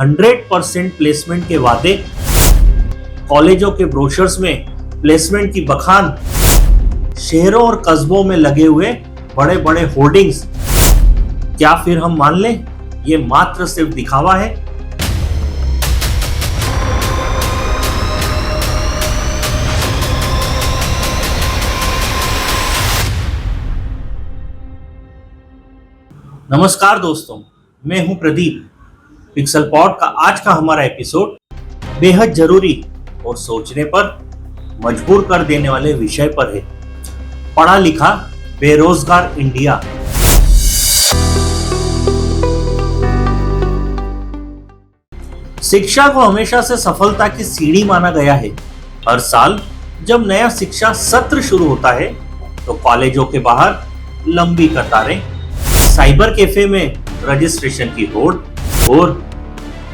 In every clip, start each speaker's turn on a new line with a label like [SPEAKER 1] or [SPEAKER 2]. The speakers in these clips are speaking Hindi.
[SPEAKER 1] 100% प्लेसमेंट के वादे, कॉलेजों के ब्रोशर्स में प्लेसमेंट की बखान, शहरों और कस्बों में लगे हुए बड़े बड़े होर्डिंग्स, क्या फिर हम मान लें ये मात्र सिर्फ दिखावा है? नमस्कार दोस्तों, मैं हूं प्रदीप। पिक्सल पॉड का आज का हमारा एपिसोड बेहद जरूरी और सोचने पर मजबूर कर देने वाले विषय पर है। पढ़ा लिखा बेरोजगार इंडिया। शिक्षा को हमेशा से सफलता की सीढ़ी माना गया है। हर साल जब नया शिक्षा सत्र शुरू होता है तो कॉलेजों के बाहर लंबी कतारें, साइबर कैफे में रजिस्ट्रेशन की होड़ और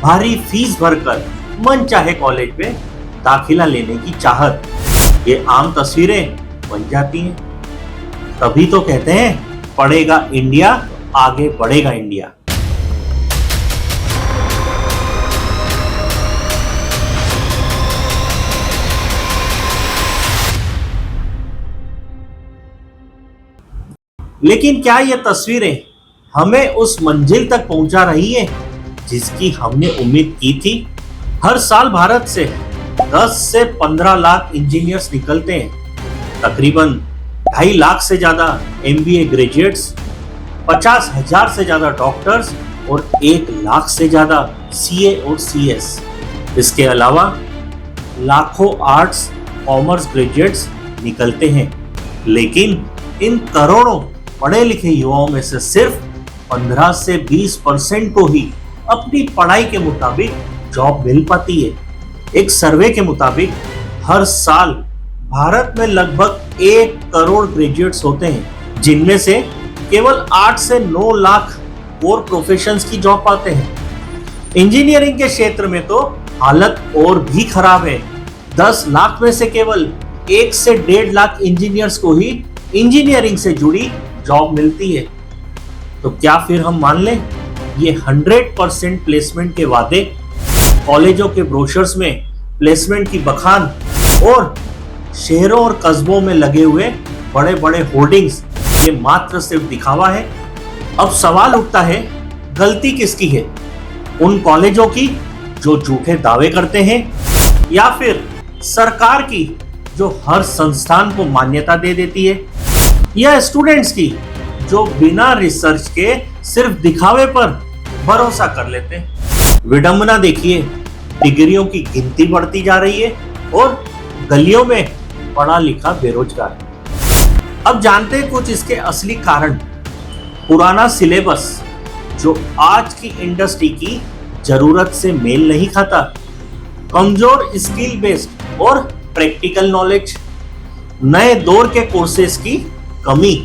[SPEAKER 1] भारी फीस भरकर मन चाहे कॉलेज में दाखिला लेने की चाहत, ये आम तस्वीरें बन जाती हैं। तभी तो कहते हैं पढ़ेगा इंडिया, आगे बढ़ेगा इंडिया। लेकिन क्या ये तस्वीरें हमें उस मंजिल तक पहुंचा रही है जिसकी हमने उम्मीद की थी? हर साल भारत से 10 से 15 लाख इंजीनियर्स निकलते हैं। तकरीबन 2.5 लाख से ज्यादा MBA ग्रेजुएट्स, 50,000 से ज्यादा डॉक्टर्स और 1 लाख से ज्यादा CA और CS। इसके अलावा लाखों आर्ट्स कॉमर्स ग्रेजुएट्स निकलते हैं। लेकिन इन करोड़ों पढ़े लिखे युवाओं में से सिर्फ 15 से 20% को ही अपनी पढ़ाई के मुताबिक जॉब मिल पाती है। एक सर्वे के मुताबिक हर साल भारत में लगभग 1 करोड़ ग्रेजुएट्स होते हैं, जिनमें से केवल 8 से 9 लाख कोर प्रोफेशंस की जॉब पाते हैं। इंजीनियरिंग के क्षेत्र में तो हालत और भी खराब है। 10 लाख में से केवल 1 से 1.5 लाख इंजीनियर्स को ही इंजीनियरिंग से जुड़ी जॉब मिलती है। तो क्या फिर हम मान लें ये 100% प्लेसमेंट के वादे, कॉलेजों के ब्रोशर्स में प्लेसमेंट की बखान और शहरों और कस्बों में लगे हुए बड़े बड़े होर्डिंग्स, ये मात्र सिर्फ दिखावा है? अब सवाल उठता है, गलती किसकी है? उन कॉलेजों की जो झूठे दावे करते हैं, या फिर सरकार की जो हर संस्थान को मान्यता दे देती है, या स्टूडेंट्स की जो बिना रिसर्च के सिर्फ दिखावे पर भरोसा कर लेते हैं? विडंबना देखिए, डिग्रियों की गिनती बढ़ती जा रही है और गलियों में पढ़ा लिखा बेरोजगार। अब जानते हैं कुछ इसके असली कारण। पुराना सिलेबस जो आज की इंडस्ट्री की जरूरत से मेल नहीं खाता, कमजोर स्किल बेस्ड और प्रैक्टिकल नॉलेज, नए दौर के कोर्सेज की कमी,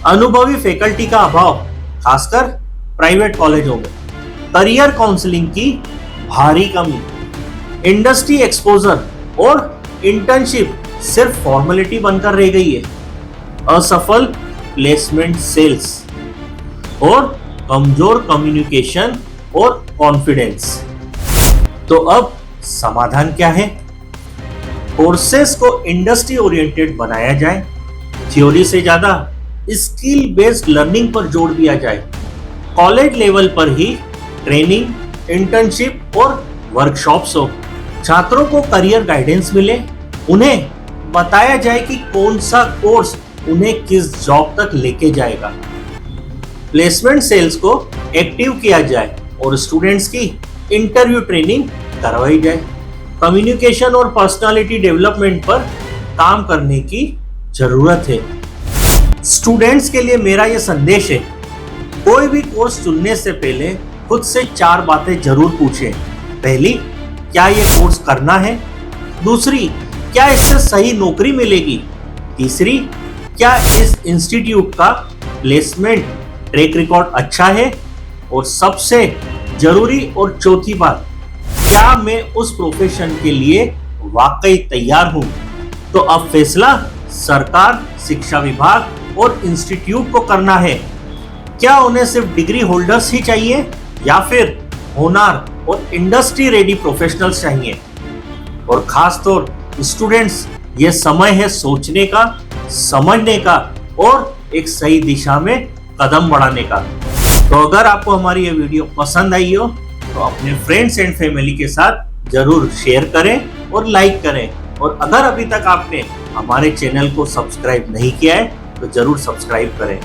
[SPEAKER 1] अनुभवी फैकल्टी का अभाव खासकर प्राइवेट कॉलेजों में, करियर काउंसलिंग की भारी कमी, इंडस्ट्री एक्सपोजर और इंटर्नशिप सिर्फ फॉर्मेलिटी बनकर रह गई है, असफल प्लेसमेंट सेल्स और कमजोर कम्युनिकेशन और कॉन्फिडेंस। तो अब समाधान क्या है? कोर्सेस को इंडस्ट्री ओरिएंटेड बनाया जाए, थ्योरी से ज्यादा स्किल बेस्ड लर्निंग पर जोर दिया जाए, कॉलेज लेवल पर ही ट्रेनिंग, इंटर्नशिप और वर्कशॉप्स हो, छात्रों को करियर गाइडेंस मिले, उन्हें बताया जाए कि कौन सा कोर्स उन्हें किस जॉब तक लेके जाएगा, प्लेसमेंट सेल्स को एक्टिव किया जाए और स्टूडेंट्स की इंटरव्यू ट्रेनिंग करवाई जाए, कम्युनिकेशन और पर्सनालिटी डेवलपमेंट पर काम करने की जरूरत है। स्टूडेंट्स के लिए मेरा यह संदेश है, कोई भी कोर्स चुनने से पहले खुद से 4 बातें जरूर पूछें। पहली, क्या यह कोर्स करना है? दूसरी, क्या इससे सही नौकरी मिलेगी? तीसरी, क्या इस इंस्टीट्यूट का प्लेसमेंट ट्रैक रिकॉर्ड अच्छा है? और सबसे जरूरी और चौथी बात, क्या मैं उस प्रोफेशन के लिए वाकई तैयार हूं? तो अब फैसला सरकार, शिक्षा विभाग और इंस्टीट्यूट को करना है। क्या उन्हें सिर्फ डिग्री होल्डर्स ही चाहिए या फिर होनहार और इंडस्ट्री रेडी प्रोफेशनल्स चाहिए। और खास तौर स्टूडेंट्स, ये समय है सोचने का, समझने का और एक सही दिशा में कदम बढ़ाने का। तो अगर आपको हमारी ये वीडियो पसंद आई हो तो अपने फ्रेंड्स एंड फैमिली के साथ जरूर शेयर करें और लाइक करें। और अगर अभी तक आपने हमारे चैनल को सब्सक्राइब नहीं किया है तो जरूर सब्सक्राइब करें।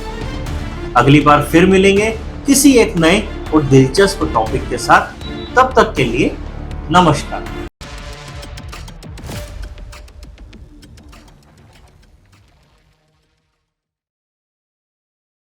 [SPEAKER 1] अगली बार फिर मिलेंगे किसी एक नए और दिलचस्प टॉपिक के साथ। तब तक के लिए नमस्कार।